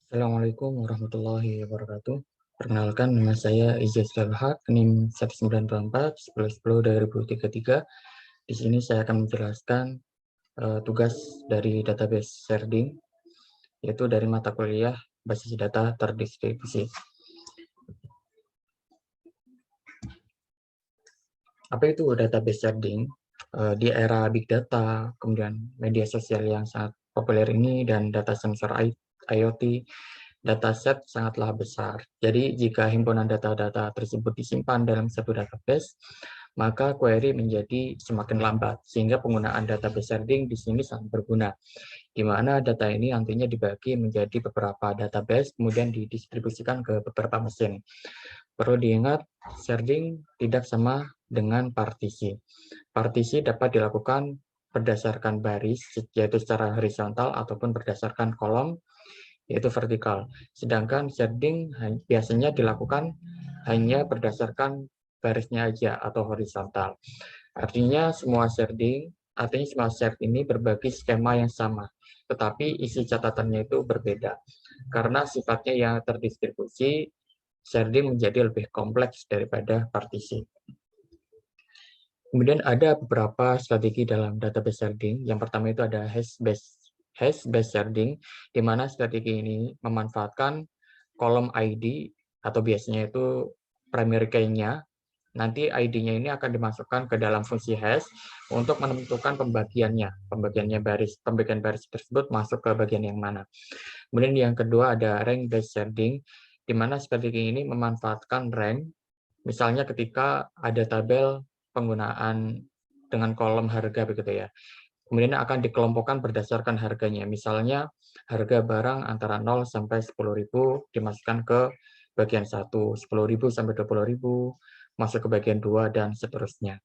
Assalamualaikum warahmatullahi wabarakatuh. Perkenalkan, nama saya Izz Talha, NIM 1924-1010-2033. Di sini saya akan menjelaskan tugas dari database Sharding, yaitu dari mata kuliah basis data terdistribusi. Apa itu database Sharding? Di era big data, kemudian media sosial yang sangat populer ini, dan data sensor IoT, dataset sangatlah besar. Jadi, jika himpunan data-data tersebut disimpan dalam satu database, maka query menjadi semakin lambat, sehingga penggunaan database sharding di sini sangat berguna, di mana data ini nantinya dibagi menjadi beberapa database, kemudian didistribusikan ke beberapa mesin. Perlu diingat, sharding tidak sama dengan partisi. Partisi dapat dilakukan berdasarkan baris, yaitu secara horizontal, ataupun berdasarkan kolom, yaitu vertikal. Sedangkan sharding biasanya dilakukan hanya berdasarkan barisnya aja atau horizontal. Artinya semua shard ini berbagi skema yang sama, tetapi isi catatannya itu berbeda. Karena sifatnya yang terdistribusi, sharding menjadi lebih kompleks daripada partisi. Kemudian ada beberapa strategi dalam database sharding. Yang pertama itu ada hash-based sharding, di mana strategi ini memanfaatkan kolom ID atau biasanya itu primary key-nya. Nanti ID-nya ini akan dimasukkan ke dalam fungsi hash untuk menentukan pembagian baris tersebut masuk ke bagian yang mana. Kemudian yang kedua ada rank-based sharding, di mana strategi ini memanfaatkan rank. Misalnya ketika ada tabel penggunaan dengan kolom harga begitu ya. Kemudian akan dikelompokkan berdasarkan harganya. Misalnya harga barang antara 0 sampai 10.000 dimasukkan ke bagian 1, 10.000 sampai 20.000 masuk ke bagian 2, dan seterusnya.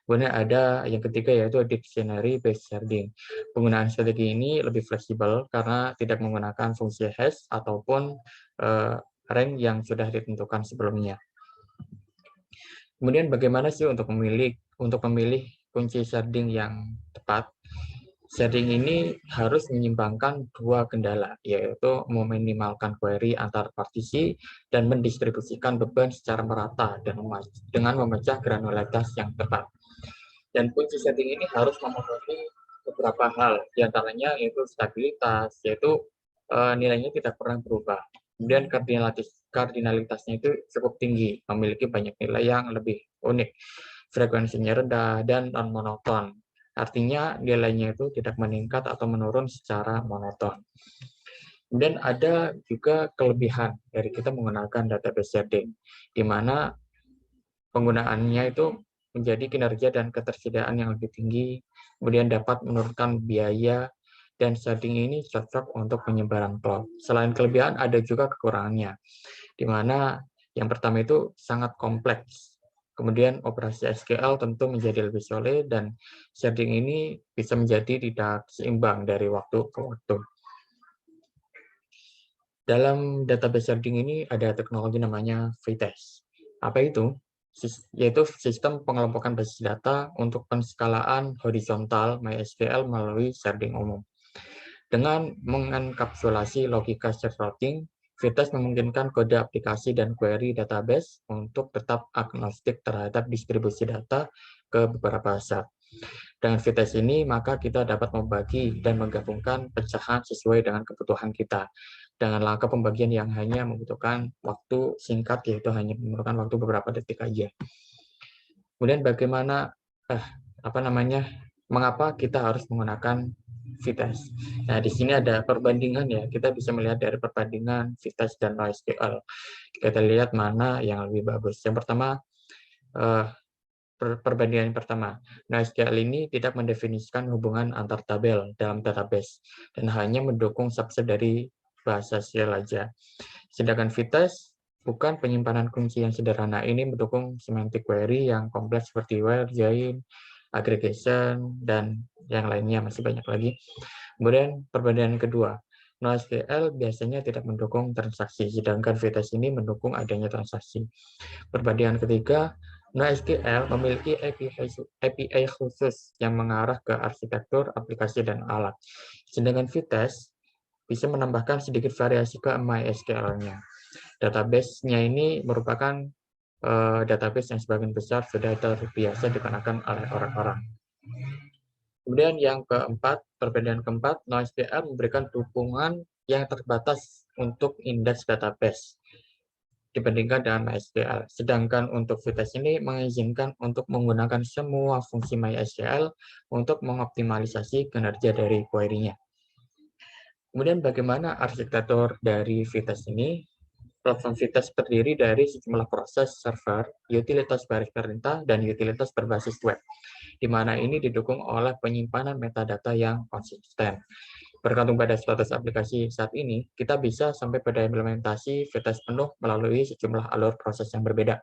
Kemudian ada yang ketiga, yaitu dictionary based sharding. Penggunaan strategi ini lebih fleksibel karena tidak menggunakan fungsi hash ataupun rank yang sudah ditentukan sebelumnya. Kemudian bagaimana sih untuk memilih kunci sharding yang tepat? Sharding ini harus menyimbangkan dua kendala, yaitu meminimalkan query antar partisi dan mendistribusikan beban secara merata dengan memecah granularitas yang tepat. Dan kunci sharding ini harus memenuhi beberapa hal, diantaranya yaitu stabilitas, yaitu nilainya tidak pernah berubah. Kemudian kardinalitasnya itu cukup tinggi, memiliki banyak nilai yang lebih unik, frekuensinya rendah, dan non-monoton. Artinya nilainya itu tidak meningkat atau menurun secara monoton. Kemudian ada juga kelebihan dari kita menggunakan database sharding, di mana penggunaannya itu menjadi kinerja dan ketersediaan yang lebih tinggi, kemudian dapat menurunkan biaya, dan sharding ini cocok untuk penyebaran cloud. Selain kelebihan, ada juga kekurangannya, di mana yang pertama itu sangat kompleks. Kemudian operasi SQL tentu menjadi lebih sulit, dan sharding ini bisa menjadi tidak seimbang dari waktu ke waktu. Dalam database sharding ini ada teknologi namanya Vitess. Apa itu? Yaitu sistem pengelompokan basis data untuk penskalaan horizontal MySQL melalui sharding umum. Dengan mengenkapsulasi logika shared routing, Vitess memungkinkan kode aplikasi dan query database untuk tetap agnostik terhadap distribusi data ke beberapa set. Dengan Vitess ini, maka kita dapat membagi dan menggabungkan pecahan sesuai dengan kebutuhan kita, dengan langkah pembagian yang hanya membutuhkan waktu singkat, yaitu hanya memerlukan waktu beberapa detik aja. Kemudian bagaimana, mengapa kita harus menggunakan Vitess? Nah, di sini ada perbandingan ya. Kita bisa melihat dari perbandingan Vitess dan NoSQL. Kita lihat mana yang lebih bagus. Yang pertama, perbandingan yang pertama. NoSQL ini tidak mendefinisikan hubungan antar tabel dalam database dan hanya mendukung subset dari bahasa SQL aja. Sedangkan Vitess bukan penyimpanan kunci yang sederhana, ini mendukung semantic query yang kompleks seperti where, join, aggregation, dan yang lainnya masih banyak lagi. Kemudian perbandingan kedua, NoSQL biasanya tidak mendukung transaksi, sedangkan Vitess ini mendukung adanya transaksi. Perbandingan ketiga, NoSQL memiliki API khusus yang mengarah ke arsitektur, aplikasi, dan alat. Sedangkan Vitess bisa menambahkan sedikit variasi ke MySQL-nya. Database-nya ini merupakan database yang sebagian besar sudah terbiasa digunakan oleh orang-orang. Kemudian yang keempat, perbedaan keempat, NoSQL memberikan dukungan yang terbatas untuk indeks database dibandingkan dengan MySQL. Sedangkan untuk Vitesse ini mengizinkan untuk menggunakan semua fungsi MySQL untuk mengoptimalisasi kinerja dari query-nya. Kemudian bagaimana arsitektur dari Vitesse ini? Platform Vitesse terdiri dari sejumlah proses server, utilitas baris perintah, dan utilitas berbasis web, di mana ini didukung oleh penyimpanan metadata yang konsisten. Bergantung pada status aplikasi saat ini, kita bisa sampai pada implementasi Vitesse penuh melalui sejumlah alur proses yang berbeda.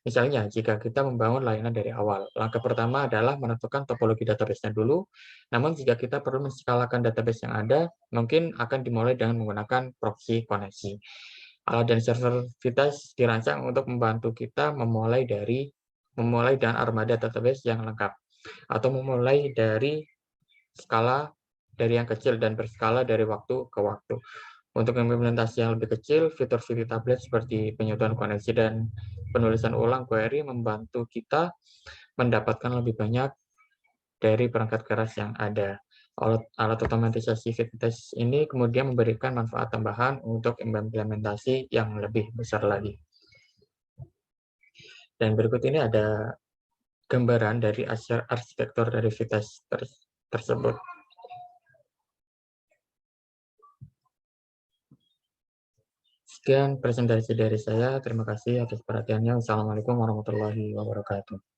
Misalnya, jika kita membangun layanan dari awal, langkah pertama adalah menentukan topologi database-nya dulu. Namun, jika kita perlu menskalakan database yang ada, mungkin akan dimulai dengan menggunakan proxy koneksi. Alat dan server Vitesse dirancang untuk membantu kita memulai dengan armada database yang lengkap, atau memulai dari yang kecil dan berskala dari waktu ke waktu. Untuk implementasi yang lebih kecil, fitur VT tablet seperti penyatuan koneksi dan penulisan ulang query membantu kita mendapatkan lebih banyak dari perangkat keras yang ada. Alat otomatisasi Vitesse ini kemudian memberikan manfaat tambahan untuk implementasi yang lebih besar lagi. Dan berikut ini ada gambaran dari arsitektur dari Vitesse tersebut. Sekian presentasi dari saya. Terima kasih atas perhatiannya. Wassalamualaikum warahmatullahi wabarakatuh.